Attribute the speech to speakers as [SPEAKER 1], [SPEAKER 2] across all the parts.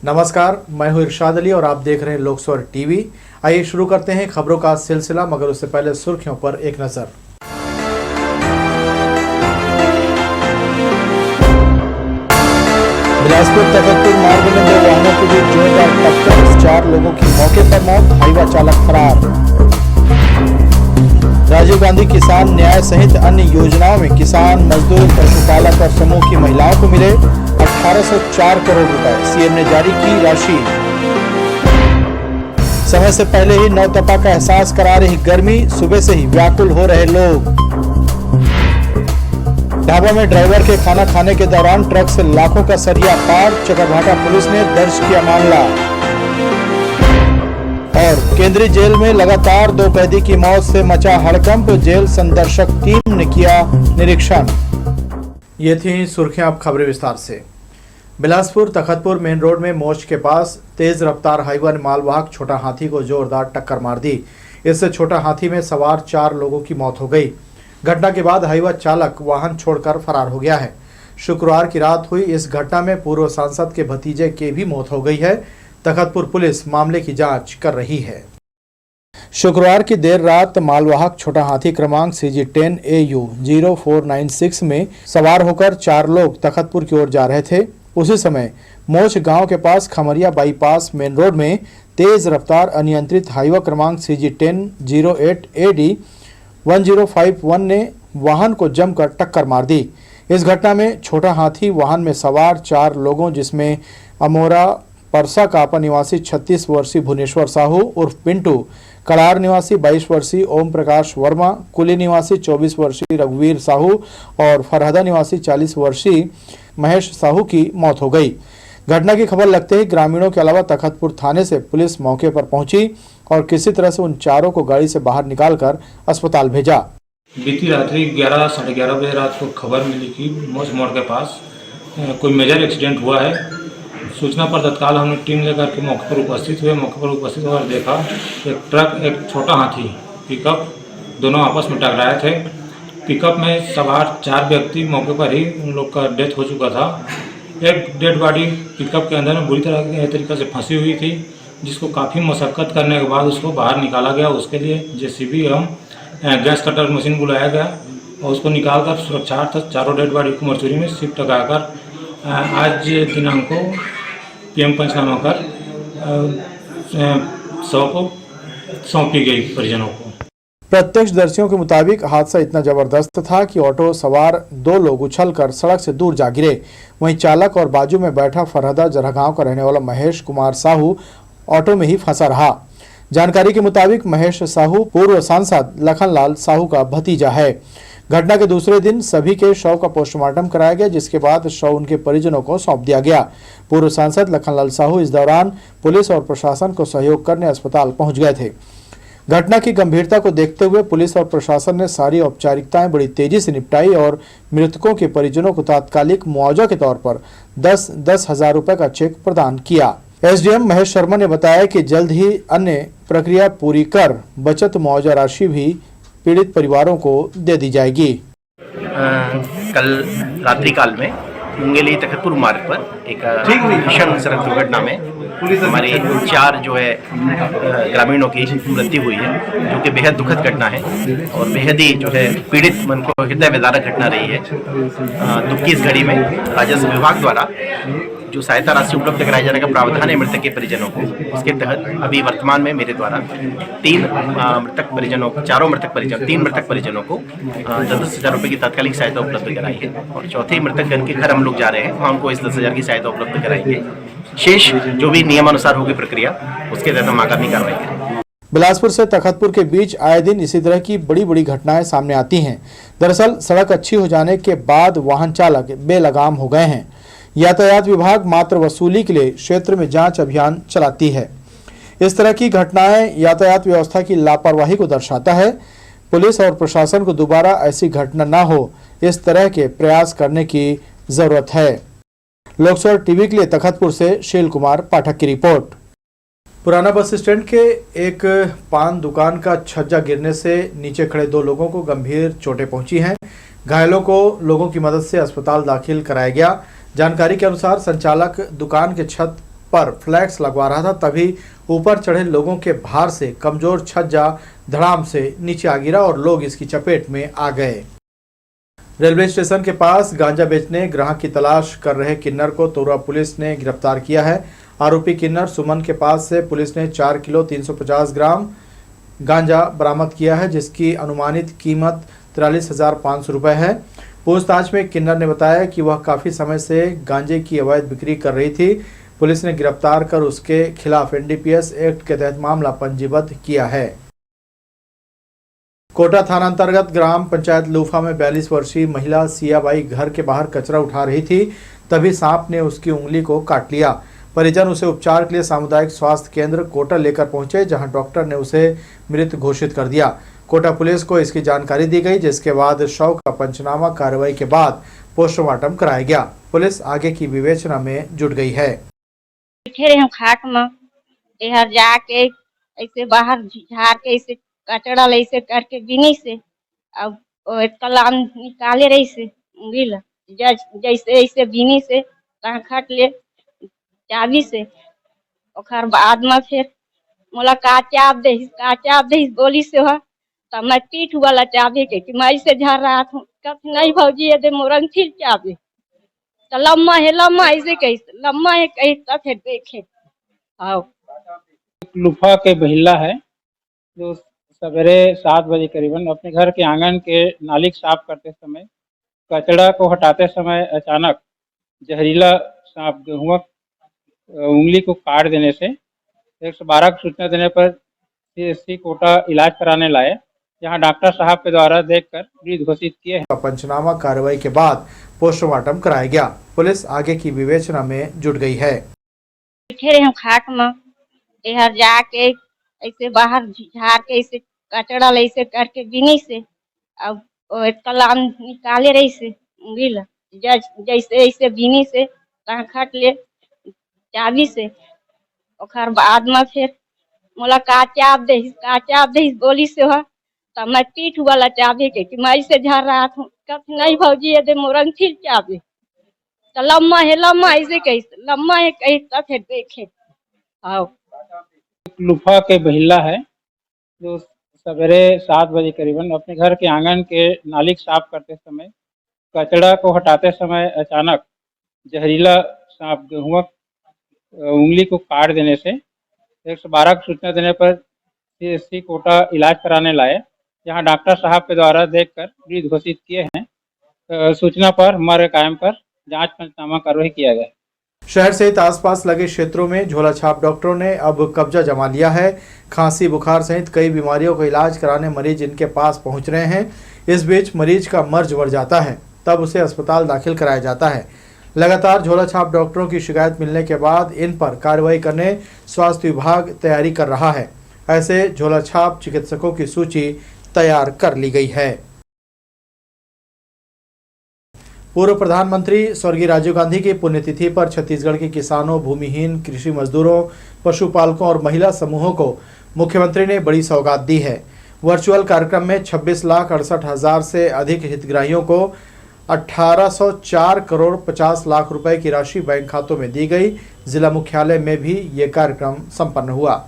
[SPEAKER 1] नमस्कार, मैं हूं इरशाद अली और आप देख रहे हैं लोकस्वर टीवी। आइए शुरू करते हैं खबरों का सिलसिला, मगर उससे पहले सुर्खियों पर एक नजर। बिलासपुर तखतपुर मार्ग में 2 वाहनों के बीच जोरदार टक्कर, 4 लोगों की मौके पर मौत, हाईवा चालक फरार। राजीव गांधी किसान न्याय सहित अन्य योजनाओं में किसान, मजदूर, पशुपालक और समूह की महिलाओं को मिले 1804 करोड़ रुपए, सीएम ने जारी की राशि। समय से पहले ही नौतपा का एहसास करा रही गर्मी, सुबह से ही व्याकुल हो रहे लोग। ढाबा में ड्राइवर के खाना खाने के दौरान ट्रक से लाखों का सरिया पार, चकरभाटा पुलिस ने दर्ज किया मामला। और केंद्रीय जेल में लगातार 2 कैदी की मौत से मचा हड़कंप, जेल संदर्शक टीम ने किया निरीक्षण। ये थी सुर्खियां, अब खबरें विस्तार से। बिलासपुर तखतपुर मेन रोड में मोच के पास तेज रफ्तार हाईवा ने मालवाहक छोटा हाथी को जोरदार टक्कर मार दी। इससे छोटा हाथी में सवार 4 लोगों की मौत हो गई। घटना के बाद हाईवा चालक वाहन छोड़कर फरार हो गया है। शुक्रवार की रात हुई इस घटना में पूर्व सांसद के भतीजे की भी मौत हो गई है। तखतपुर पुलिस मामले की जांच कर रही है। शुक्रवार की देर रात मालवाहक छोटा हाथी क्रमांक CG10 AU 0496 में सवार होकर 4 लोग तखतपुर की ओर जा रहे थे। उसी समय मोच गांव के पास खमरिया बाईपास मेन रोड में तेज रफ्तार अनियंत्रित हाईवा क्रमांक CG10 08 AD 1051 ने वाहन को जमकर टक्कर मार दी। इस घटना में छोटा हाथी वाहन में सवार 4 लोगों, जिसमें अमोरा परसा कापा निवासी 36 वर्षीय भुवनेश्वर साहू उर्फ पिंटू, कड़ार निवासी 22 वर्षीय ओम प्रकाश वर्मा, कुली निवासी 24 वर्षीय रघुवीर साहू और फरहदा निवासी 40 वर्षीय महेश साहू की मौत हो गई। घटना की खबर लगते ही ग्रामीणों के अलावा तखतपुर थाने से पुलिस मौके पर पहुंची और किसी तरह से उन चारों को गाड़ी से बाहर निकालकर अस्पताल भेजा।
[SPEAKER 2] बीती रात्रि 11 साढ़े 11 बजे रात को खबर मिली कि मोच मोड़ के पास कोई मेजर एक्सीडेंट हुआ है। सूचना पर तत्काल हमने टीम लेकर के मौके पर उपस्थित हुए। मौके पर उपस्थित होकर देखा एक ट्रक, एक छोटा हाथी, पिकअप, दोनों आपस में टकराए थे। पिकअप में सवार 4 व्यक्ति मौके पर ही उन लोग का डेथ हो चुका था। एक डेड बॉडी पिकअप के अंदर में बुरी तरीके से फंसी हुई थी, जिसको काफ़ी मशक्क़त करने के बाद उसको बाहर निकाला गया। उसके लिए JCB एवं गैस कटर मशीन बुलाया गया और उसको निकालकर सुरक्षार्थ चारों डेड बॉडी को मरचुरी में शिफ्ट लगाकर आज दिनांक को PM पंचनामा कर शव को सौंपी गई परिजनों को।
[SPEAKER 1] प्रत्यक्षदर्शियों के मुताबिक हादसा इतना जबरदस्त था कि ऑटो सवार 2 लोग उछलकर सड़क से दूर जा गिरे। वहीं चालक और बाजू में बैठा फरहदा जरहगांव का रहने वाला महेश कुमार साहू ऑटो में ही फंसा रहा। जानकारी के मुताबिक महेश साहू पूर्व सांसद लखनलाल साहू का भतीजा है। घटना के दूसरे दिन सभी के शव का पोस्टमार्टम कराया गया, जिसके बाद शव उनके परिजनों को सौंप दिया गया। पूर्व सांसद लखनलाल साहू इस दौरान पुलिस और प्रशासन को सहयोग करने अस्पताल पहुंच गए थे। घटना की गंभीरता को देखते हुए पुलिस और प्रशासन ने सारी औपचारिकताएं बड़ी तेजी से निपटाई और मृतकों के परिजनों को तात्कालिक मुआवजा के तौर पर 10 हजार रुपए का चेक प्रदान किया। SDM महेश शर्मा ने बताया कि जल्द ही अन्य प्रक्रिया पूरी कर बचत मुआवजा राशि भी पीड़ित परिवारों को दे दी जाएगी।
[SPEAKER 3] कल रात्रि काल में मुंगेली तखतपुर मार्ग पर एक भीषण सड़क दुर्घटना में हमारे 4 जो है ग्रामीणों की मृत्यु हुई है, जो कि बेहद दुखद घटना है और बेहद ही जो है पीड़ित मन को हृदय विदारक घटना रही है। दुख की इस घड़ी में राजस्व विभाग द्वारा जो सहायता राशि उपलब्ध कराए जाने का प्रावधान है मृतक के परिजनों को, उसके तहत अभी वर्तमान में मेरे द्वारा 3 मृतक परिजनों को 3 मृतक परिजनों को 10 हजार रुपये की तात्कालिक सहायता उपलब्ध कराई है और चौथे मृतक गण के घर हम लोग जा रहे हैं, वहाँ उनको इस 10 हजार की सहायता उपलब्ध कराएंगे। शेष जो भी नियमानुसार होगी प्रक्रिया, उसके तहत हम आगामी कार्रवाई करेंगे।
[SPEAKER 1] बिलासपुर से तखतपुर के बीच आए दिन इसी तरह की बड़ी बड़ी घटनाएं सामने आती हैं। दरअसल सड़क अच्छी हो जाने के बाद वाहन चालक बेलगाम हो गए हैं। यातायात विभाग मात्र वसूली के लिए क्षेत्र में जांच अभियान चलाती है। इस तरह की घटनाएं यातायात व्यवस्था की लापरवाही को दर्शाता है। पुलिस और प्रशासन को दोबारा ऐसी घटना न हो, इस तरह के प्रयास करने की जरूरत है। लोकस्वर टीवी के लिए तखतपुर से शील कुमार पाठक की रिपोर्ट। पुराना बस स्टैंड के एक पान दुकान का छज्जा गिरने से नीचे खड़े 2 लोगों को गंभीर चोटें पहुंची हैं। घायलों को लोगों की मदद से अस्पताल दाखिल कराया गया। जानकारी के अनुसार संचालक दुकान के छत पर फ्लैक्स लगवा रहा था, तभी ऊपर चढ़े लोगों के भार से कमजोर छज्जा धड़ाम से नीचे आ गिरा और लोग इसकी चपेट में आ गए। रेलवे स्टेशन के पास गांजा बेचने ग्राहक की तलाश कर रहे किन्नर को तोरवा पुलिस ने गिरफ्तार किया है। आरोपी किन्नर सुमन के पास से पुलिस ने 4 किलो 350 ग्राम गांजा बरामद किया है, जिसकी अनुमानित कीमत 43,500 रुपये है। पूछताछ में किन्नर ने बताया कि वह काफी समय से गांजे की अवैध बिक्री कर रही थी। पुलिस ने गिरफ्तार कर उसके खिलाफ NDPS एक्ट के तहत मामला पंजीबद्ध किया है। कोटा थाना अंतर्गत ग्राम पंचायत लूफा में 42 वर्षीय महिला सियाबाई घर के बाहर कचरा उठा रही थी, तभी सांप ने उसकी उंगली को काट लिया। परिजन उसे उपचार के लिए सामुदायिक स्वास्थ्य केंद्र कोटा लेकर पहुंचे, जहां डॉक्टर ने उसे मृत घोषित कर दिया। कोटा पुलिस को इसकी जानकारी दी गई, जिसके बाद शव का पंचनामा कार्रवाई के बाद पोस्टमार्टम कराया गया। पुलिस आगे की विवेचना में जुट गई है।
[SPEAKER 4] हम खाट में इधर जाके ऐसे बाहर झाड़ के ऐसे कचड़ा ऐसे करके बिनी से अब कलाम निकाले रही से उंगली जैसे ऐसे बिनी से खट ले चाबी से ओकर बाद में फिर मोला काचाब दे गोली से हो तो मैं पीठ वाला चाबी के कि मैं ऐसे झाड़ रहा था, कब नहीं भौजी दे मोरंग फिर चाबी तो लम्मा ऐसे कैसे लम्मा है कहीं तब फिर देखे। हाँ
[SPEAKER 5] लुफा के महिला है जो सवेरे 7 बजे करीबन अपने घर के आंगन के नाली साफ करते समय कचड़ा को हटाते समय अचानक जहरीला सांप गेहुआ उंगली को काट देने से 112 की सूचना देने पर CSC कोटा इलाज कराने लाए, जहां डॉक्टर साहब के द्वारा देखकर मृत घोषित किए हैं।
[SPEAKER 1] पंचनामा कार्रवाई के बाद पोस्टमार्टम कराया गया। पुलिस आगे की विवेचना में जुट गई है।
[SPEAKER 4] हम खाट में इधर जाके ऐसे बाहर झाड़ के ऐसे कचड़ा ऐसे करके बिनी से अब कलाम निकाले रही से उंगली जैसे ऐसे बिनी से खट ले चाबी से ओकर बाद में फिर मोला काचाब दे गोली से हो तो मैं पीठ वाला चाबी के कि मैं ऐसे झाड़ रहा था, कब नहीं भौजी दे मोरंग फिर चाबी तो लम्मा ऐसे कैसे लम्मा है कहीं तब फिर देखे। हाँ
[SPEAKER 5] लुफा के महिला है जो सवेरे 7 बजे करीबन अपने घर के आंगन के नाली साफ करते समय कचड़ा को हटाते समय अचानक जहरीला सांप गेहुआ उंगली को काट देने से 112 की सूचना देने पर CSC कोटा इलाज कराने लाए, जहां डॉक्टर साहब के द्वारा देखकर मृत घोषित किए हैं। सूचना पर हमारे कायम पर जांच पंचनामा कार्रवाई किया गया।
[SPEAKER 1] शहर सहित आसपास लगे क्षेत्रों में झोला छाप डॉक्टरों ने अब कब्जा जमा लिया है। खांसी बुखार सहित कई बीमारियों का इलाज कराने मरीज इनके पास पहुंच रहे हैं। इस बीच मरीज का मर्ज बढ़ जाता है, तब उसे अस्पताल दाखिल कराया जाता है। लगातार झोला छाप डॉक्टरों की शिकायत मिलने के बाद इन पर कार्रवाई करने स्वास्थ्य विभाग तैयारी कर रहा है। ऐसे झोला छाप चिकित्सकों की सूची तैयार कर ली गई है। पूर्व प्रधानमंत्री स्वर्गीय राजीव गांधी की पुण्यतिथि पर छत्तीसगढ़ के किसानों, भूमिहीन, कृषि मजदूरों, पशुपालकों और महिला समूहों को मुख्यमंत्री ने बड़ी सौगात दी है। वर्चुअल कार्यक्रम में 26,68,000 से अधिक हितग्राहियों को 1804 करोड़ 50 लाख रुपए की राशि बैंक खातों में दी गई। जिला मुख्यालय में भी ये कार्यक्रम संपन्न हुआ।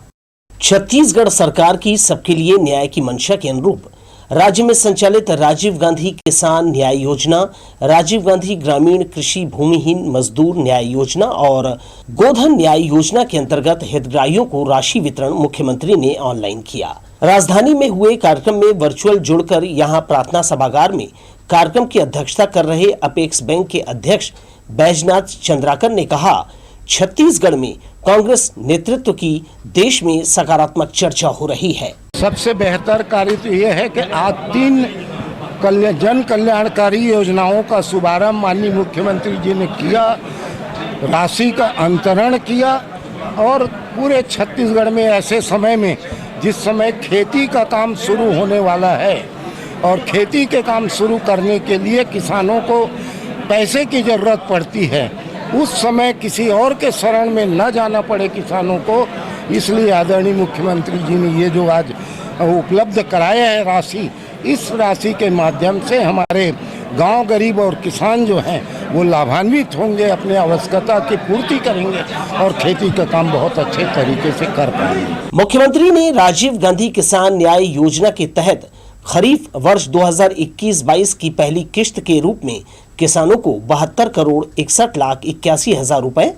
[SPEAKER 6] छत्तीसगढ़ सरकार की सबके लिए न्याय की मंशा के अनुरूप राज्य में संचालित राजीव गांधी किसान न्याय योजना, राजीव गांधी ग्रामीण कृषि भूमिहीन मजदूर न्याय योजना और गोधन न्याय योजना के अंतर्गत हितग्राहियों को राशि वितरण मुख्यमंत्री ने ऑनलाइन किया। राजधानी में हुए कार्यक्रम में वर्चुअल जुड़कर यहां प्रार्थना सभागार में कार्यक्रम की अध्यक्षता कर रहे अपेक्स बैंक के अध्यक्ष बैजनाथ चंद्राकर ने कहा, छत्तीसगढ़ में कांग्रेस नेतृत्व की देश में सकारात्मक चर्चा हो रही है।
[SPEAKER 7] सबसे बेहतर कार्य तो ये है कि आज 3 जन कल्याणकारी योजनाओं का शुभारंभ माननीय मुख्यमंत्री जी ने किया, राशि का अंतरण किया और पूरे छत्तीसगढ़ में ऐसे समय में जिस समय खेती का काम शुरू होने वाला है और खेती के काम शुरू करने के लिए किसानों को पैसे की ज़रूरत पड़ती है, उस समय किसी और के शरण में न जाना पड़े किसानों को, इसलिए आदरणीय मुख्यमंत्री जी ने ये जो आज उपलब्ध कराया है राशि, इस राशि के माध्यम से हमारे गांव गरीब और किसान जो हैं वो लाभान्वित होंगे, अपने आवश्यकता की पूर्ति करेंगे और खेती का काम बहुत अच्छे तरीके से कर पाएंगे।
[SPEAKER 6] मुख्यमंत्री ने राजीव गांधी किसान न्याय योजना के तहत खरीफ वर्ष 2021-22 की पहली किश्त के रूप में किसानों को 72,61,81,000 रुपए,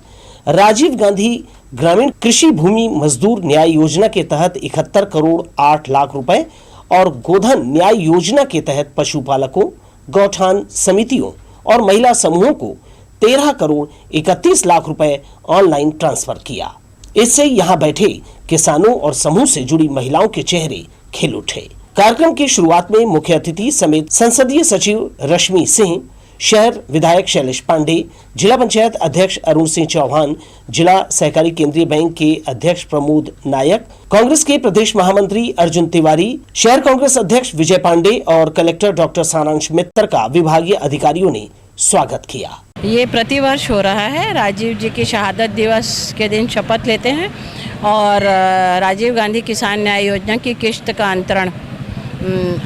[SPEAKER 6] राजीव गांधी ग्रामीण कृषि भूमि मजदूर न्याय योजना के तहत 71,08,00,000 रुपए और गोधन न्याय योजना के तहत पशुपालकों, गौठान समितियों और महिला समूहों को 13,31,00,000 रुपए ऑनलाइन ट्रांसफर किया। इससे यहां बैठे किसानों और समूह से जुड़ी महिलाओं के चेहरे खिल उठे। कार्यक्रम की शुरुआत में मुख्य अतिथि समेत संसदीय सचिव रश्मि सिंह, शहर विधायक शैलेश पांडे, जिला पंचायत अध्यक्ष अरुण सिंह चौहान, जिला सहकारी केंद्रीय बैंक के अध्यक्ष प्रमोद नायक, कांग्रेस के प्रदेश महामंत्री अर्जुन तिवारी, शहर कांग्रेस अध्यक्ष विजय पांडे और कलेक्टर डॉक्टर सारांश मित्तर का विभागीय अधिकारियों ने स्वागत किया।
[SPEAKER 8] ये प्रतिवर्ष हो रहा है। राजीव जी की शहादत दिवस के दिन शपथ लेते हैं और राजीव गांधी किसान न्याय योजना की किश्त का अंतरण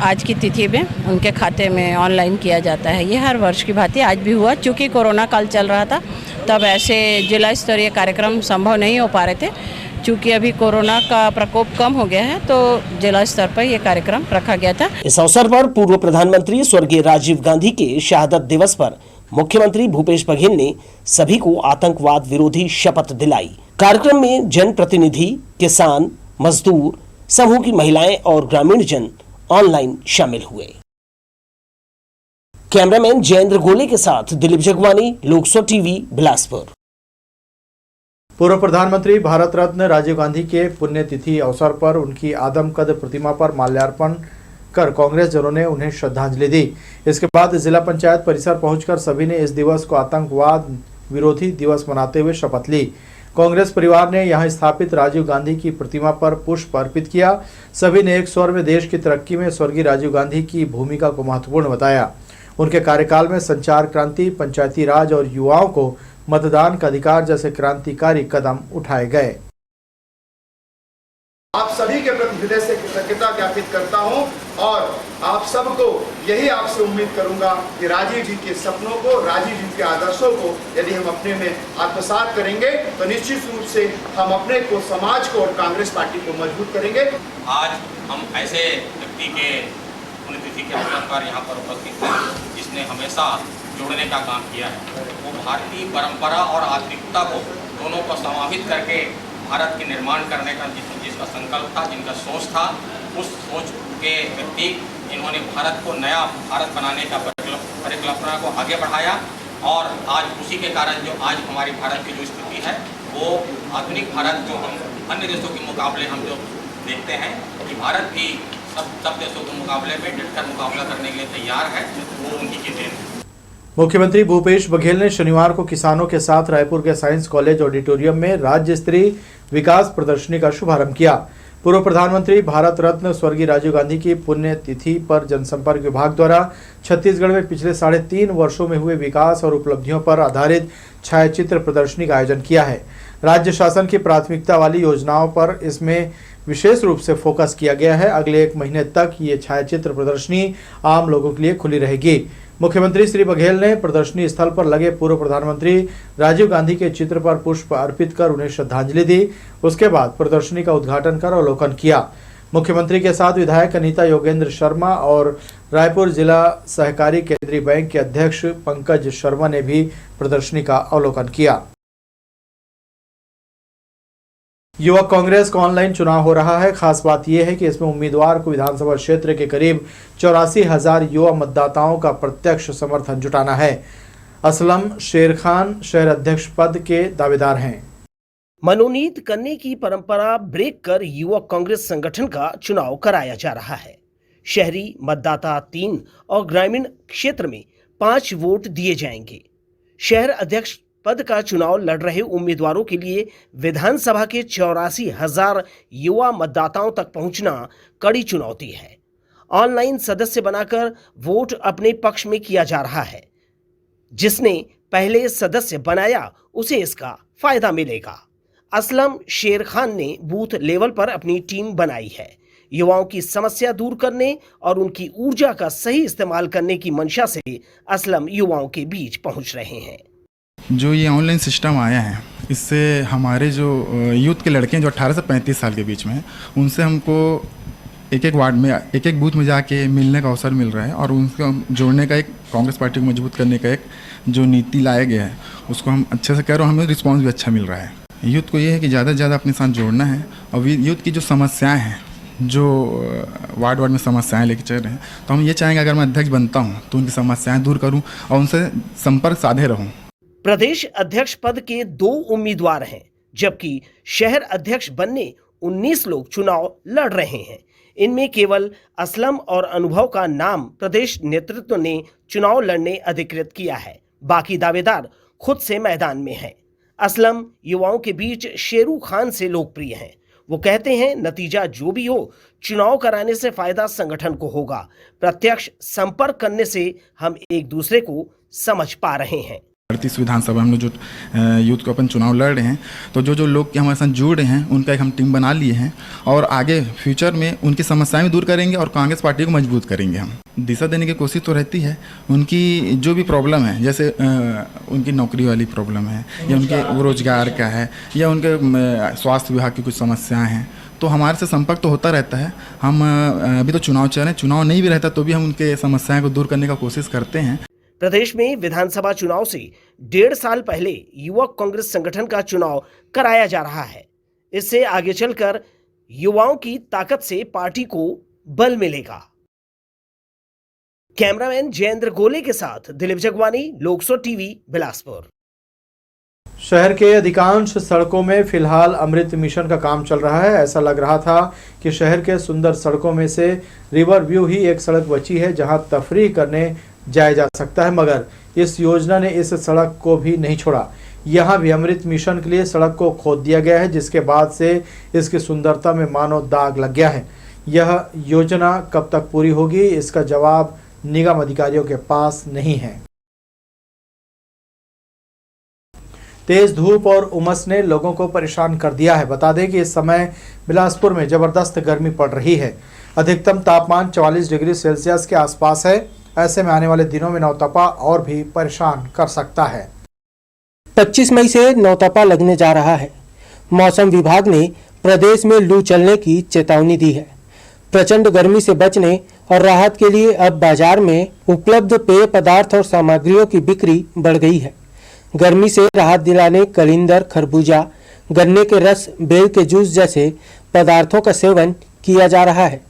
[SPEAKER 8] आज की तिथि में उनके खाते में ऑनलाइन किया जाता है। ये हर वर्ष की भांति आज भी हुआ। चूँकि कोरोना काल चल रहा था तब ऐसे जिला स्तरीय कार्यक्रम संभव नहीं हो पा रहे थे। चूँकि अभी कोरोना का प्रकोप कम हो गया है तो जिला स्तर पर यह कार्यक्रम रखा गया था।
[SPEAKER 6] इस अवसर पर पूर्व प्रधानमंत्री स्वर्गीय राजीव गांधी के शहादत दिवस पर मुख्यमंत्री भूपेश बघेल ने सभी को आतंकवाद विरोधी शपथ दिलाई। कार्यक्रम में जनप्रतिनिधि, किसान, मजदूर, समूह की महिलाएं और ग्रामीण जन ऑनलाइन शामिल हुए। कैमरामैन जयेंद्र गोले के साथ दिलीप जगवानी, लोकसभा टीवी, बिलासपुर।
[SPEAKER 1] पूर्व प्रधानमंत्री भारत रत्न राजीव गांधी के पुण्यतिथि अवसर पर उनकी आदमकद प्रतिमा पर माल्यार्पण कर कांग्रेस जनों ने उन्हें श्रद्धांजलि दी। इसके बाद जिला पंचायत परिसर पहुंचकर सभी ने इस दिवस को आतंकवाद विरोधी दिवस मनाते हुए शपथ ली। कांग्रेस परिवार ने यहां स्थापित राजीव गांधी की प्रतिमा पर पुष्प अर्पित किया। सभी ने एक स्वर में देश की तरक्की में स्वर्गीय राजीव गांधी की भूमिका को महत्वपूर्ण बताया। उनके कार्यकाल में संचार क्रांति, पंचायती राज और युवाओं को मतदान का अधिकार जैसे क्रांतिकारी कदम उठाए गए।
[SPEAKER 9] आप सभी के प्रति हृदय से कृतज्ञता ज्ञापित करता हूं और आप सबको यही आपसे उम्मीद करूंगा कि राजीव जी के सपनों को, राजीव जी के आदर्शों को यदि हम अपने में आत्मसात करेंगे तो निश्चित रूप से हम अपने को, समाज को और कांग्रेस पार्टी को मजबूत करेंगे।
[SPEAKER 10] आज हम ऐसे व्यक्ति के पुण्यतिथि के अवसर पर यहाँ पर उपस्थित हैं जिसने हमेशा जोड़ने का काम किया है। वो भारतीय परंपरा और आधुनिकता को दोनों को समाहित करके भारत के निर्माण करने का जिसका संकल्प था, जिनका सोच था, उस सोच के व्यक्ति इन्होंने भारत को नया भारत बनाने का परिकल्पना को आगे बढ़ाया और आज उसी के कारण जो आज हमारी भारत की जो स्थिति है वो आधुनिक भारत जो हम अन्य देशों के मुकाबले हम जो देखते हैं कि भारत भी सब देशों के मुकाबले में डटकर मुकाबला करने के लिए तैयार है, वो उनकी की देन है।
[SPEAKER 1] मुख्यमंत्री भूपेश बघेल ने शनिवार को किसानों के साथ रायपुर के साइंस कॉलेज ऑडिटोरियम में राज्य स्तरीय विकास प्रदर्शनी का शुभारंभ किया। पूर्व प्रधानमंत्री भारत रत्न स्वर्गीय राजीव गांधी की पुण्यतिथि पर जनसंपर्क विभाग द्वारा छत्तीसगढ़ में पिछले 3.5 वर्षों में हुए विकास और उपलब्धियों पर आधारित छायाचित्र प्रदर्शनी का आयोजन किया है। राज्य शासन की प्राथमिकता वाली योजनाओं पर इसमें विशेष रूप से फोकस किया गया है। अगले 1 महीने तक ये छायाचित्र प्रदर्शनी आम लोगों के लिए खुली रहेगी। मुख्यमंत्री श्री बघेल ने प्रदर्शनी स्थल पर लगे पूर्व प्रधानमंत्री राजीव गांधी के चित्र पर पुष्प अर्पित कर उन्हें श्रद्धांजलि दी। उसके बाद प्रदर्शनी का उद्घाटन कर अवलोकन किया। मुख्यमंत्री के साथ विधायक अनीता योगेंद्र शर्मा और रायपुर जिला सहकारी केंद्रीय बैंक के अध्यक्ष पंकज शर्मा ने भी प्रदर्शनी का अवलोकन किया। युवक कांग्रेस का ऑनलाइन चुनाव हो रहा है। खास बात यह है कि इसमें उम्मीदवार को विधानसभा क्षेत्र के करीब 84,000 युवा मतदाताओं का प्रत्यक्ष समर्थन जुटाना है। असलम शेर खान शहर अध्यक्ष पद के दावेदार हैं।
[SPEAKER 6] मनोनीत करने की परंपरा ब्रेक कर युवक कांग्रेस संगठन का चुनाव कराया जा रहा है। शहरी मतदाता 3 और ग्रामीण क्षेत्र में 5 वोट दिए जाएंगे। शहर अध्यक्ष पद का चुनाव लड़ रहे उम्मीदवारों के लिए विधानसभा के 84,000 युवा मतदाताओं तक पहुंचना कड़ी चुनौती है। ऑनलाइन सदस्य बनाकर वोट अपने पक्ष में किया जा रहा है। जिसने पहले सदस्य बनाया उसे इसका फायदा मिलेगा। असलम शेर खान ने बूथ लेवल पर अपनी टीम बनाई है। युवाओं की समस्या दूर करने और उनकी ऊर्जा का सही इस्तेमाल करने की मंशा से असलम युवाओं के बीच पहुंच रहे हैं।
[SPEAKER 11] जो ये ऑनलाइन सिस्टम आया है, इससे हमारे जो यूथ के लड़के हैं जो 18 से 35 साल के बीच में हैं, उनसे हमको एक एक वार्ड में, एक एक बूथ में जाके मिलने का अवसर मिल रहा है और उनको जोड़ने का, एक कांग्रेस पार्टी को मजबूत करने का एक जो नीति लाया गया है उसको हम अच्छे से कर रहे हैं। हमें रिस्पॉन्स भी अच्छा मिल रहा है। यूथ को ये है कि ज़्यादा से ज़्यादा अपने साथ जोड़ना है और यूथ की जो समस्याएँ हैं, जो वार्ड में समस्याएं लेके चल रहे हैं, तो हम ये चाहेंगे अगर मैं अध्यक्ष बनता हूं तो उनकी समस्याएं दूर करूं और उनसे संपर्क साधे रहूं।
[SPEAKER 6] प्रदेश अध्यक्ष पद के 2 उम्मीदवार हैं, जबकि शहर अध्यक्ष बनने 19 लोग चुनाव लड़ रहे हैं। इनमें केवल असलम और अनुभव का नाम प्रदेश नेतृत्व ने चुनाव लड़ने अधिकृत किया है। बाकी दावेदार खुद से मैदान में हैं। असलम युवाओं के बीच शेरू खान से लोकप्रिय हैं। वो कहते हैं, नतीजा जो भी हो, चुनाव कराने से फायदा संगठन को होगा। प्रत्यक्ष संपर्क करने से हम एक दूसरे को समझ पा रहे हैं।
[SPEAKER 11] 38 विधानसभा हम लोग जो यूथ को अपन चुनाव लड़ रहे हैं, तो जो लोग हमारे साथ जुड़ रहे हैं उनका एक हम टीम बना लिए हैं और आगे फ्यूचर में उनकी समस्याएं भी दूर करेंगे और कांग्रेस पार्टी को मजबूत करेंगे। हम दिशा देने की कोशिश तो रहती है। उनकी जो भी प्रॉब्लम है, जैसे उनकी नौकरी वाली प्रॉब्लम है या उनके रोजगार का है या उनके स्वास्थ्य विभाग की कुछ समस्याएँ हैं, तो हमारे से संपर्क तो होता रहता है। हम अभी तो चुनाव चल रहे हैं, चुनाव नहीं भी रहता तो भी हम उनके समस्याएं को दूर करने का कोशिश करते हैं।
[SPEAKER 6] प्रदेश में विधानसभा चुनाव से 1.5 साल पहले युवक कांग्रेस संगठन का चुनाव कराया जा रहा है। इससे आगे चलकर युवाओं की ताकत से पार्टी को बल मिलेगा। कैमरामैन जयेंद्र गोले के साथ दिलीप जगवानी, लोकसो टीवी, बिलासपुर।
[SPEAKER 1] शहर के अधिकांश सड़कों में फिलहाल अमृत मिशन का काम चल रहा है। ऐसा लग रहा था कि शहर के सुंदर सड़कों में से रिवर व्यू ही एक सड़क बची है जहां तफरीह करने जाया जा सकता है, मगर इस योजना ने इस सड़क को भी नहीं छोड़ा। यहां भी अमृत मिशन के लिए सड़क को खोद दिया गया है, जिसके बाद से इसकी सुंदरता में मानो दाग लग गया है। यह योजना कब तक पूरी होगी, इसका जवाब निगम अधिकारियों के पास नहीं है। तेज धूप और उमस ने लोगों को परेशान कर दिया है। बता दें कि इस समय बिलासपुर में जबरदस्त गर्मी पड़ रही है। अधिकतम तापमान 44 डिग्री सेल्सियस के आसपास है। ऐसे में आने वाले दिनों में नौतपा और भी परेशान कर सकता है।
[SPEAKER 12] 25 मई से नौतपा लगने जा रहा है। मौसम विभाग ने प्रदेश में लू चलने की चेतावनी दी है। प्रचंड गर्मी से बचने और राहत के लिए अब बाजार में उपलब्ध पेय पदार्थ और सामग्रियों की बिक्री बढ़ गई है। गर्मी से राहत दिलाने कलिंदर, खरबूजा, गन्ने के रस, बेल के जूस जैसे पदार्थों का सेवन किया जा रहा है।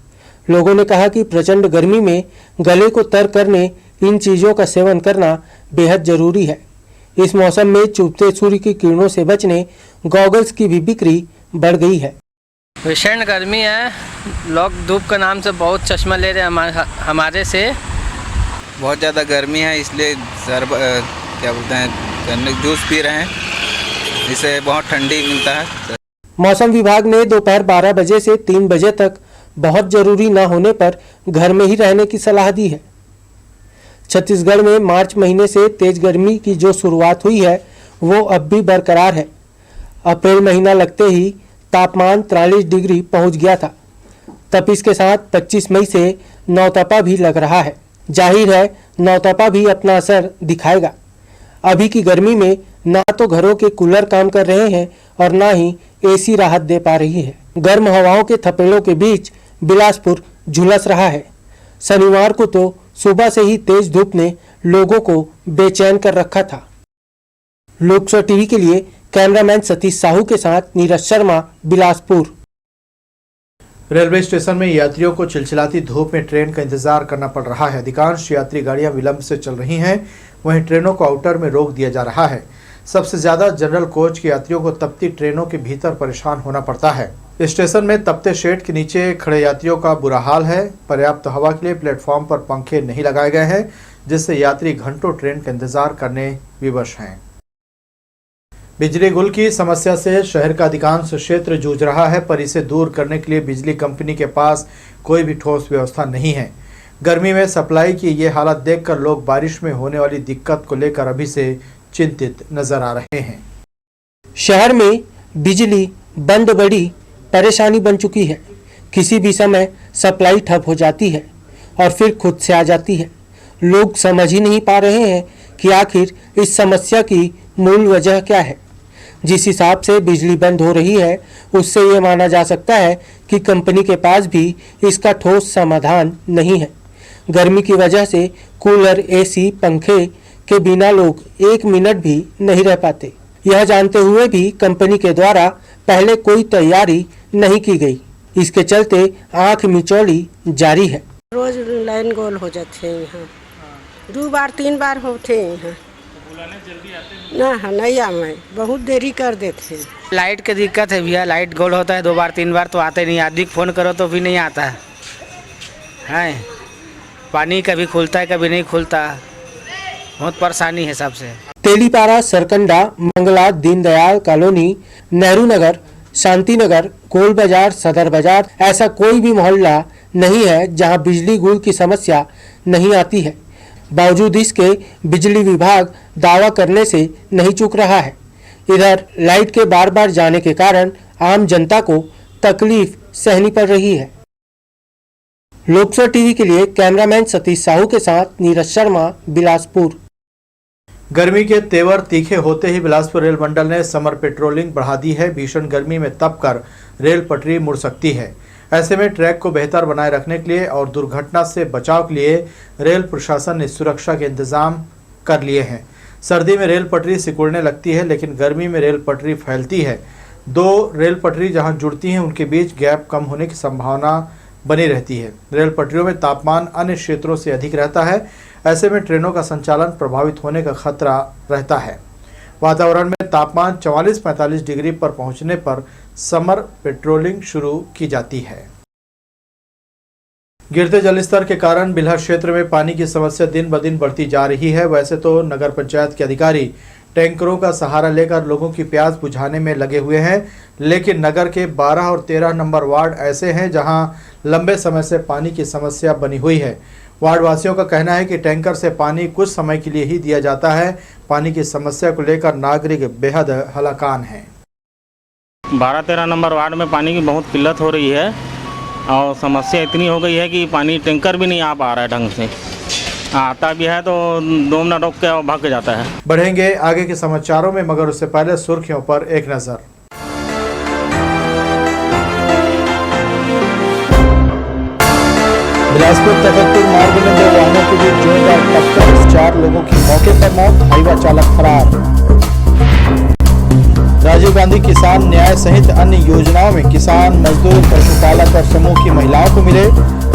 [SPEAKER 12] लोगों ने कहा कि प्रचंड गर्मी में गले को तर करने इन चीज़ों का सेवन करना बेहद जरूरी है। इस मौसम में चुभते सूर्य की किरणों से बचने गॉगल्स की भी बिक्री बढ़ गई है।
[SPEAKER 13] भीषण गर्मी है, लोग धूप का नाम से बहुत चश्मा ले रहे हैं हमारे से।
[SPEAKER 14] बहुत ज़्यादा गर्मी है, इसलिए क्या बोलते हैं गन्ने जूस पी रहे हैं, इससे बहुत ठंडी मिलता है।
[SPEAKER 12] मौसम विभाग ने दोपहर 12 बजे से 3 बजे तक बहुत जरूरी न होने पर घर में ही रहने की सलाह दी है। छत्तीसगढ़ में मार्च महीने से तेज गर्मी की जो शुरुआत हुई है वो अब भी बरकरार है। अप्रैल महीना लगते ही तापमान 43 डिग्री पहुंच गया था। तपिश के साथ 25 मई से नौतपा भी लग रहा है। जाहिर है नौतपा भी अपना असर दिखाएगा। अभी की गर्मी में ना तो घरों के कूलर काम कर रहे हैं और ना ही एसी राहत दे पा रही है। गर्म हवाओं के थपेड़ों के बीच बिलासपुर झुलस रहा है। शनिवार को तो सुबह से ही तेज धूप ने लोगों को बेचैन कर रखा था। लोकसो टीवी के लिए कैमरामैन सतीश साहू के साथ नीरज शर्मा, बिलासपुर।
[SPEAKER 1] रेलवे स्टेशन में यात्रियों को चिलचिलाती धूप में ट्रेन का इंतजार करना पड़ रहा है। अधिकांश यात्री गाड़ियां विलंब से चल रही हैं, वहीं ट्रेनों को आउटर में रोक दिया जा रहा है। सबसे ज्यादा जनरल कोच के यात्रियों को तपती ट्रेनों के भीतर परेशान होना पड़ता है। स्टेशन में तपते शेड के नीचे खड़े यात्रियों का बुरा हाल है। पर्याप्त हवा के लिए प्लेटफॉर्म पर पंखे नहीं लगाए गए हैं, जिससे यात्री घंटों ट्रेन का इंतजार करने विवश हैं। बिजली गुल की समस्या से शहर का अधिकांश क्षेत्र जूझ रहा है, पर इसे दूर करने के लिए बिजली कंपनी के पास कोई भी ठोस व्यवस्था नहीं है। गर्मी में सप्लाई की ये हालत देखकर लोग बारिश में होने वाली दिक्कत को लेकर अभी से चिंतित नजर आ रहे हैं।
[SPEAKER 12] शहर में बिजली बंद बड़ी परेशानी बन चुकी है। किसी भी समय सप्लाई ठप हो जाती है और फिर खुद से आ जाती है। लोग समझ ही नहीं पा रहे हैं कि आखिर इस समस्या की मूल वजह क्या है। जिस हिसाब से बिजली बंद हो रही है उससे ये माना जा सकता है कि कंपनी के पास भी इसका ठोस समाधान नहीं है। गर्मी की वजह से कूलर, एसी, पंखे के बिना लोग 1 मिनट भी नहीं रह पाते। यह जानते हुए भी कंपनी के द्वारा पहले कोई तैयारी नहीं की गई। इसके चलते आंख मिचौली जारी है।
[SPEAKER 15] रोज लाइन गोल हो जाते हैं यहाँ, 2 बार 3 बार होते हैं यहाँ। ना नहीं आए, बहुत देरी कर देते हैं।
[SPEAKER 13] लाइट की दिक्कत है भैया, लाइट गोल होता है 2 बार 3 बार तो आते नहीं। आदमी फ़ोन करो तो भी नहीं आता है। पानी कभी खुलता है कभी नहीं खुलता, बहुत परेशानी है सबसे।
[SPEAKER 12] तेलीपारा, सरकंडा, मंगला, दीनदयाल कॉलोनी, नेहरू नगर, शांति नगर, गोल बाजार, सदर बाजार, ऐसा कोई भी मोहल्ला नहीं है जहां बिजली गुल की समस्या नहीं आती है। बावजूद इसके बिजली विभाग दावा करने से नहीं चूक रहा है। इधर लाइट के बार बार जाने के कारण आम जनता को तकलीफ सहनी पड़ रही है। लोकसभा टीवी के लिए कैमरामैन सतीश साहू के साथ नीरज शर्मा, बिलासपुर।
[SPEAKER 1] गर्मी के तेवर तीखे होते ही बिलासपुर रेल मंडल ने समर पेट्रोलिंग बढ़ा दी है। भीषण गर्मी में तपकर रेल पटरी मुड़ सकती है। ऐसे में ट्रैक को बेहतर बनाए रखने के लिए और दुर्घटना से बचाव के लिए रेल प्रशासन ने सुरक्षा के इंतजाम कर लिए हैं। सर्दी में रेल पटरी सिकुड़ने लगती है, लेकिन गर्मी में रेल पटरी फैलती है। 2 रेल पटरी जहां जुड़ती हैं उनके बीच गैप कम होने की संभावना बनी रहती है। रेल पटरियों में तापमान अन्य क्षेत्रों से अधिक रहता है। ऐसे में ट्रेनों का संचालन प्रभावित होने का खतरा रहता है। वातावरण में तापमान 44-45 डिग्री पर पहुंचने पर समर पेट्रोलिंग शुरू की जाती है। गिरते जलस्तर के कारण बिल्हा क्षेत्र में पानी की समस्या दिन ब दिन बढ़ती जा रही है। वैसे तो नगर पंचायत के अधिकारी टैंकरों का सहारा लेकर लोगों की प्यास बुझाने में लगे हुए हैं, लेकिन नगर के 12 और 13 नंबर वार्ड ऐसे हैं जहां लंबे समय से पानी की समस्या बनी हुई है। वार्ड वासियों का कहना है कि टैंकर से पानी कुछ समय के लिए ही दिया जाता है। पानी की समस्या को लेकर नागरिक बेहद हलाकान हैं।
[SPEAKER 16] 12-13 नंबर वार्ड में पानी की बहुत किल्लत हो रही है और समस्या इतनी हो गई है कि पानी टैंकर भी नहीं आ पा रहा है ढंग से। आता भी है तो 2 मिनट रोक के भाग जाता है।
[SPEAKER 1] बढ़ेंगे आगे के समाचारों में, मगर उससे पहले सुर्खियों पर एक नजर। बिलासपुर तखतपुर मार्ग में 2 वाहनों के बीच जोरदार टक्कर, 4 लोगों की मौके पर मौत, हाईवा चालक फरार। राजीव गांधी किसान न्याय सहित अन्य योजनाओं में किसान, मजदूर, पशुपालक और समूह की महिलाओं को मिले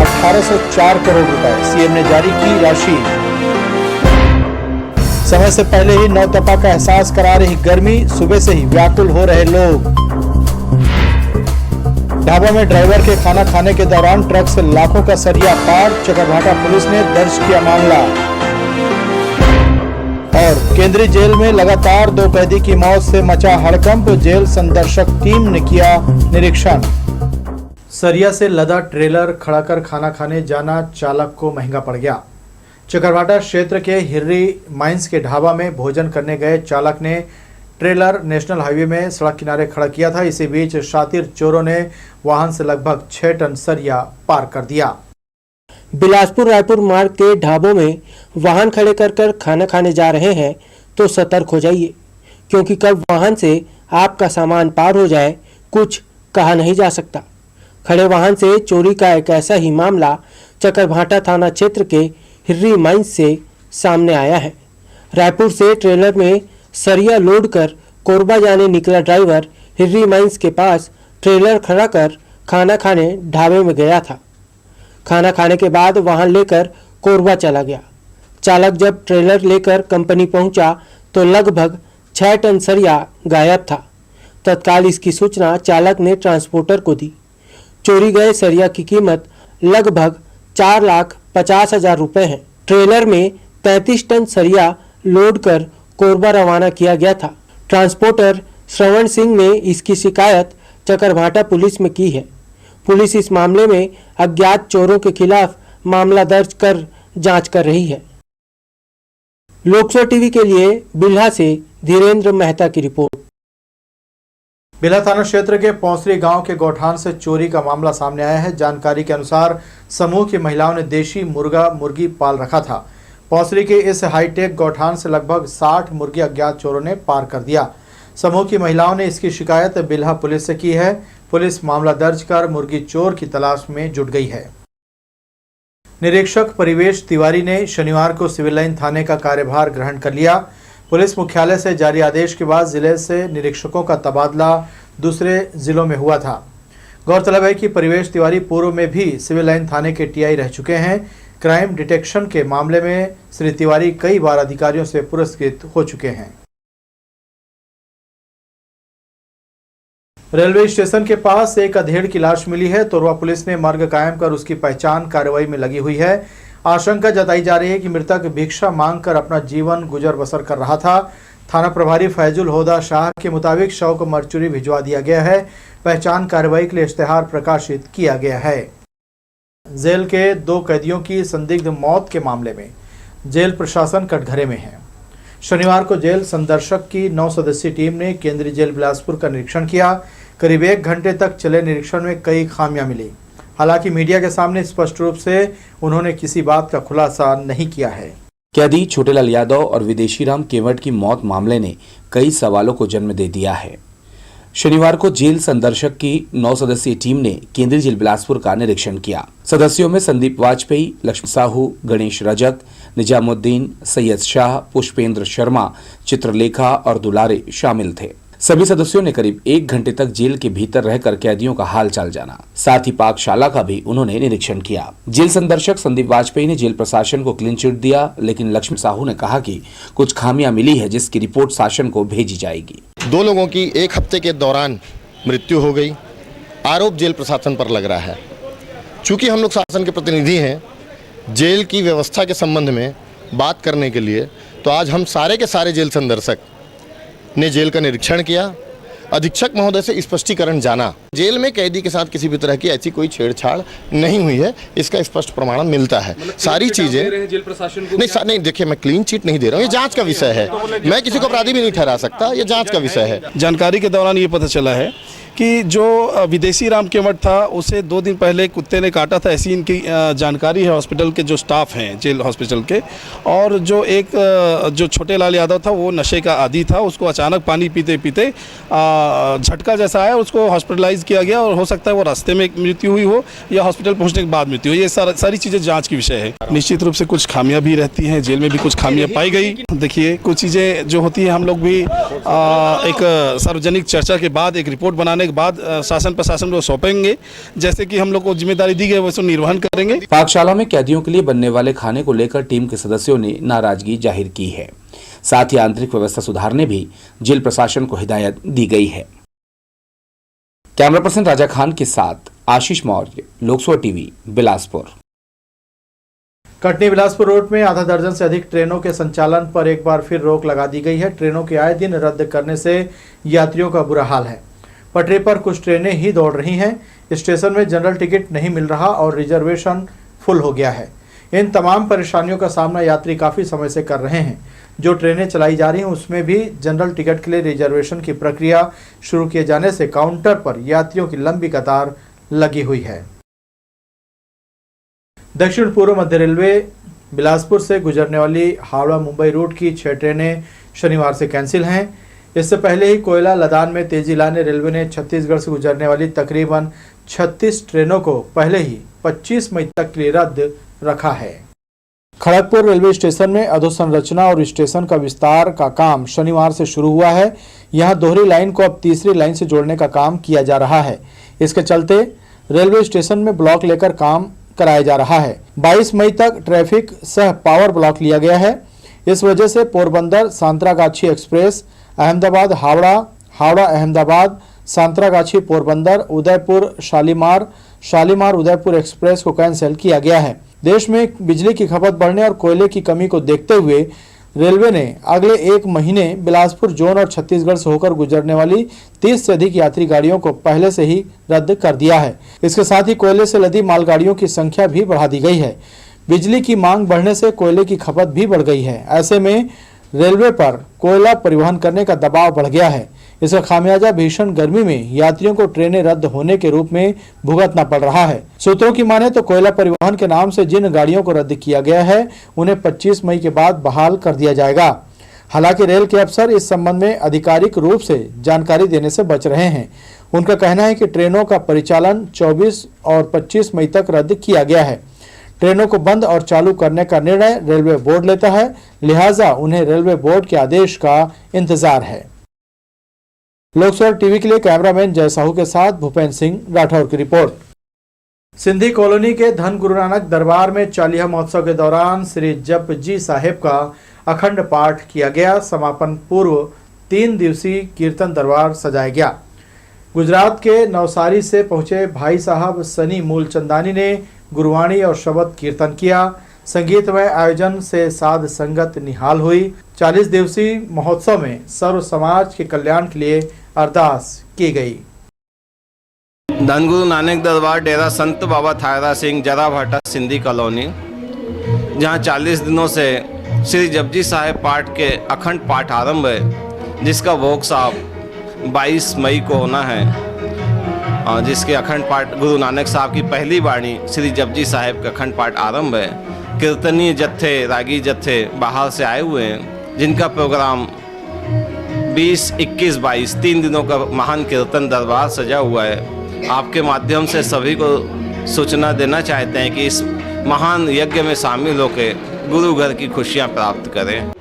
[SPEAKER 1] 1804 करोड़ रुपए। सीएम ने जारी की राशि। समय से पहले ही नौतपा का एहसास करा रही गर्मी, सुबह से ही व्याकुल हो रहे लोग। ढाबा में ड्राइवर के खाना खाने के दौरान ट्रक से लाखों का सरिया पार, चकरभाटा पुलिस ने दर्ज किया मामला। और केंद्रीय जेल में लगातार 2 कैदी की मौत से मचा हड़कंप, जेल संदर्शक टीम ने किया निरीक्षण। सरिया से लदा ट्रेलर खड़ा कर खाना खाने जाना चालक को महंगा पड़ गया। चकरभाटा क्षेत्र के हिर्री माइंस के ढाबा में भोजन करने गए चालक ने ट्रेलर नेशनल हाईवे में सड़क किनारे खड़ा किया था। इसी बीच शातिर चोरों ने वाहन से लगभग 6 टन सरिया पार कर दिया।
[SPEAKER 12] बिलासपुर रायपुर मार्ग के ढाबों में वाहन खड़े कर खाना खाने जा रहे हैं तो सतर्क हो जाइए, क्योंकि कब वाहन से आपका सामान पार हो जाए कुछ कहा नहीं जा सकता। खड़े वाहन से चोरी का एक ऐसा ही मामला चकरभाटा थाना क्षेत्र के हिर्री माइंस से सामने आया है। रायपुर से ट्रेलर में सरिया लोड कर कोरबा जाने निकला ड्राइवर हिर्री माइंस के पास ट्रेलर खड़ा कर खाना खाने ढाबे में गया था। खाना खाने के बाद वाहन लेकर कोरबा चला गया। चालक जब ट्रेलर लेकर कंपनी पहुंचा तो लगभग 6 टन सरिया गायब था। तत्काल इसकी सूचना चालक ने ट्रांसपोर्टर को दी। चोरी गए सरिया की कीमत लगभग 4,50,000 रुपए है। ट्रेलर में 33 टन सरिया लोड कर कोरबा रवाना किया गया था। ट्रांसपोर्टर श्रवण सिंह ने इसकी शिकायत चकरभाटा पुलिस में की है। पुलिस इस मामले में अज्ञात चोरों के खिलाफ मामला दर्ज कर जांच कर रही है। लोकसभा टीवी के लिए बिल्हा से धीरेन्द्र मेहता की रिपोर्ट।
[SPEAKER 1] बिल्हा थाना क्षेत्र के पौसरी गांव के गौठान से चोरी का मामला सामने आया है। जानकारी के अनुसार समूह की महिलाओं ने देशी मुर्गा मुर्गी पाल रखा था। पौसरी के इस हाईटेक गौठान से लगभग 60 मुर्गी अज्ञात चोरों ने पार कर दिया। समूह की महिलाओं ने इसकी शिकायत बिल्हा पुलिस से की है। पुलिस मामला दर्ज कर मुर्गी चोर की तलाश में जुट गई है। निरीक्षक परिवेश तिवारी ने शनिवार को सिविल लाइन थाने का कार्यभार ग्रहण कर लिया। पुलिस मुख्यालय से जारी आदेश के बाद जिले से निरीक्षकों का तबादला दूसरे जिलों में हुआ था। गौरतलब है कि परिवेश तिवारी पूर्व में भी सिविल लाइन थाने के टीआई रह चुके हैं। क्राइम डिटेक्शन के मामले में श्री तिवारी कई बार अधिकारियों से पुरस्कृत हो चुके हैं। रेलवे स्टेशन के पास एक अधेड़ की लाश मिली है। तोरवा पुलिस ने मार्ग कायम कर उसकी पहचान कार्रवाई में लगी हुई है। आशंका जताई जा रही है कि मृतक भिक्षा मांगकर अपना जीवन गुजर बसर कर रहा था। थाना प्रभारी फैजुल होदा शाह के मुताबिक शव को मर्चुरी भिजवा दिया गया है। पहचान कार्रवाई के लिए इश्तेहार प्रकाशित किया गया है। जेल के 2 कैदियों की संदिग्ध मौत के मामले में जेल प्रशासन कटघरे में है। शनिवार को जेल संदर्शक की 9 सदस्यीय टीम ने केंद्रीय जेल बिलासपुर का निरीक्षण किया। करीब 1 घंटे तक चले निरीक्षण में कई खामियां मिली। हालांकि मीडिया के सामने स्पष्ट रूप से उन्होंने किसी बात का खुलासा नहीं किया है।
[SPEAKER 17] कैदी छोटेलाल यादव और विदेशीराम केवट की मौत मामले ने कई सवालों को जन्म दे दिया है। शनिवार को जेल संदर्शक की 9 सदस्यीय टीम ने केंद्रीय जेल बिलासपुर का निरीक्षण किया। सदस्यों में संदीप वाजपेयी, लक्ष्मण साहू, गणेश रजक, निजामुद्दीन, सैयद शाह, पुष्पेंद्र शर्मा, चित्रलेखा और दुलारे शामिल थे। सभी सदस्यों ने करीब 1 घंटे तक जेल के भीतर रहकर कैदियों का हालचाल जाना। साथ ही पाकशाला का भी उन्होंने निरीक्षण किया। जेल संदर्शक संदीप वाजपेयी ने जेल प्रशासन को क्लीन चिट दिया, लेकिन लक्ष्मण साहू ने कहा कि कुछ खामियां मिली है जिसकी रिपोर्ट शासन को भेजी जाएगी।
[SPEAKER 18] 2 लोगों की 1 हफ्ते के दौरान मृत्यु हो गई। आरोप जेल प्रशासन पर लग रहा है। चूंकि हम लोग शासन के प्रतिनिधि हैं, जेल की व्यवस्था के संबंध में बात करने के लिए, तो आज हम सारे के सारे जेल संदर्शक ने जेल का निरीक्षण किया। अधीक्षक महोदय से स्पष्टीकरण जाना। जेल में कैदी के साथ किसी भी तरह की ऐसी कोई छेड़छाड़ नहीं हुई है, इसका स्पष्ट प्रमाण मिलता है। सारी चीजें जेल प्रशासन को नहीं, देखिए मैं क्लीन चिट नहीं दे रहा हूँ, ये जांच का विषय है। मैं किसी को अपराधी भी नहीं ठहरा सकता, ये जांच का विषय है।
[SPEAKER 19] जानकारी के दौरान ये पता चला है कि जो विदेशी राम केवट था उसे 2 दिन पहले कुत्ते ने काटा था, ऐसी इनकी जानकारी है हॉस्पिटल के जो स्टाफ हैं जेल हॉस्पिटल के। और जो एक जो छोटेलाल यादव था वो नशे का आदी था, उसको अचानक पानी पीते पीते झटका जैसा आया, उसको हॉस्पिटलाइज किया गया और हो सकता है वो रास्ते में मृत्यु हुई हो या हॉस्पिटल पहुंचने के बाद मृत्यु हुई। ये सारी चीज़ें जाँच की विषय है। निश्चित रूप से कुछ खामियाँ भी रहती हैं, जेल में भी कुछ खामियाँ पाई गई। देखिए कुछ चीज़ें जो होती हैं हम लोग भी एक सार्वजनिक चर्चा के बाद एक रिपोर्ट बनाने के बाद शासन प्रशासन को सौंपेंगे। जैसे कि हम लोग को जिम्मेदारी दी गई वैसे निर्वहन करेंगे।
[SPEAKER 17] पाकशाला में कैदियों के लिए बनने वाले खाने को लेकर टीम के सदस्यों ने नाराजगी जाहिर की है। साथ ही आंतरिक व्यवस्था सुधारने भी जेल प्रशासन को हिदायत दी गई है। कैमरा पर्सन राजा खान के साथ आशीष मौर्य, लोकसभा टीवी, बिलासपुर।
[SPEAKER 1] कटनी बिलासपुर रोड में आधा दर्जन से अधिक ट्रेनों के संचालन पर एक बार फिर रोक लगा दी गई है। ट्रेनों के आए दिन रद्द करने से यात्रियों का बुरा हाल है। पटरी पर कुछ ट्रेनें ही दौड़ रही हैं। स्टेशन में जनरल टिकट नहीं मिल रहा और रिजर्वेशन फुल हो गया है। इन तमाम परेशानियों का सामना यात्री काफ़ी समय से कर रहे हैं। जो ट्रेनें चलाई जा रही हैं उसमें भी जनरल टिकट के लिए रिजर्वेशन की प्रक्रिया शुरू किए जाने से काउंटर पर यात्रियों की लंबी कतार लगी हुई है। दक्षिण पूर्व मध्य रेलवे बिलासपुर से गुजरने वाली हावड़ा मुंबई रूट की 6 ट्रेनें शनिवार से कैंसिल हैं। इससे पहले ही कोयला लदान में तेजी लाने रेलवे ने छत्तीसगढ़ से गुजरने वाली तकरीबन 36 ट्रेनों को पहले ही 25 मई तक के लिए रद्द रखा है। खड़गपुर रेलवे स्टेशन में अधोसंरचना और स्टेशन का विस्तार का काम शनिवार से शुरू हुआ है। यहां दोहरी लाइन को अब तीसरी लाइन से जोड़ने का काम किया जा रहा है। इसके चलते रेलवे स्टेशन में ब्लॉक लेकर काम कराया जा रहा है। 22 मई तक ट्रैफिक सह पावर ब्लॉक लिया गया है। इस वजह से पोरबंदर सांतरागाछी एक्सप्रेस, अहमदाबाद हावड़ा, हावड़ा अहमदाबाद, सांतरागाछी पोरबंदर, उदयपुर शालीमार, शालीमार उदयपुर एक्सप्रेस को कैंसिल किया गया है। देश में बिजली की खपत बढ़ने और कोयले की कमी को देखते हुए रेलवे ने अगले 1 महीने बिलासपुर जोन और छत्तीसगढ़ से होकर गुजरने वाली 30 से अधिक यात्री गाड़ियों को पहले से ही रद्द कर दिया है। इसके साथ ही कोयले से लदी मालगाड़ियों की संख्या भी बढ़ा दी गई है। बिजली की मांग बढ़ने से कोयले की खपत भी बढ़ गई है। ऐसे में रेलवे पर कोयला परिवहन करने का दबाव बढ़ गया है। इसका खामियाजा भीषण गर्मी में यात्रियों को ट्रेनें रद्द होने के रूप में भुगतना पड़ रहा है। सूत्रों की माने तो कोयला परिवहन के नाम से जिन गाड़ियों को रद्द किया गया है उन्हें 25 मई के बाद बहाल कर दिया जाएगा। हालांकि रेल के अफसर इस संबंध में आधिकारिक रूप से जानकारी देने से बच रहे हैं। उनका कहना है कि ट्रेनों का परिचालन 24 और 25 मई तक रद्द किया गया है। ट्रेनों को बंद और चालू करने का निर्णय रेलवे बोर्ड लेता है, लिहाजा उन्हें रेलवे बोर्ड के आदेश का इंतजार है। लोकसभा टीवी के लिए कैमरामैन जय साहू के साथ भूपेंद्र सिंह राठौर की रिपोर्ट। सिंधी कॉलोनी के धन गुरु नानक दरबार में चालीहा महोत्सव के दौरान श्री जपजी साहेब का अखंड पाठ किया गया। समापन पूर्व 3 दिवसीय कीर्तन दरबार सजाया गया। गुजरात के नवसारी से पहुंचे भाई साहब सनी मूलचंदानी ने गुरुवाणी और शब्द कीर्तन किया। संगीतमय आयोजन से साध संगत निहाल हुई। 40 दिवसीय महोत्सव में सर्व समाज के कल्याण के लिए अरदास की गई।
[SPEAKER 20] धन गुरु नानक दरबार डेरा संत बाबा थायरा सिंह जरा भाटा सिंधी कॉलोनी, जहां 40 दिनों से श्री जपजी साहेब पाठ के अखंड पाठ आरंभ है, जिसका भोग साहब 22 मई को होना है, और जिसके अखंड पाठ गुरु नानक साहब की पहली वाणी श्री जपजी साहेब का अखंड पाठ आरंभ है। कीर्तनीय जत्थे रागी जत्थे बाहर से आए हुए हैं, जिनका प्रोग्राम 20, 21, 22 3 दिनों का महान कीर्तन दरबार सजा हुआ है। आपके माध्यम से सभी को सूचना देना चाहते हैं कि इस महान यज्ञ में शामिल होकर गुरु घर की खुशियां प्राप्त करें।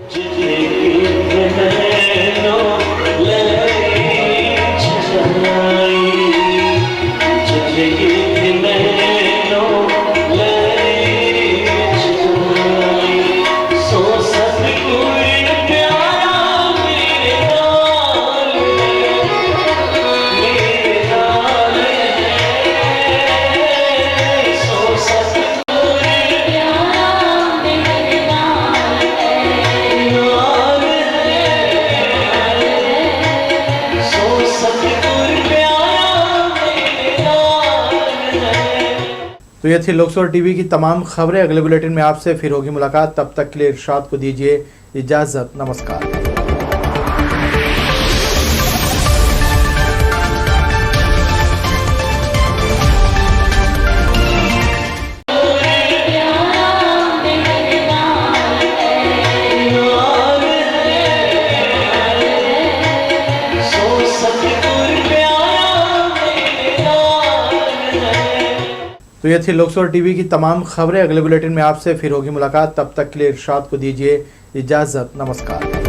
[SPEAKER 1] तो ये थी लोकसभा टीवी की तमाम खबरें। अगले बुलेटिन में आपसे फिर होगी मुलाकात। तब तक के लिए इरशाद को दीजिए इजाजत। नमस्कार। तो ये थी लोकसभा टीवी की तमाम खबरें। अगले बुलेटिन में आपसे फिर होगी मुलाकात। तब तक के लिए इरशाद को दीजिए इजाजत। नमस्कार।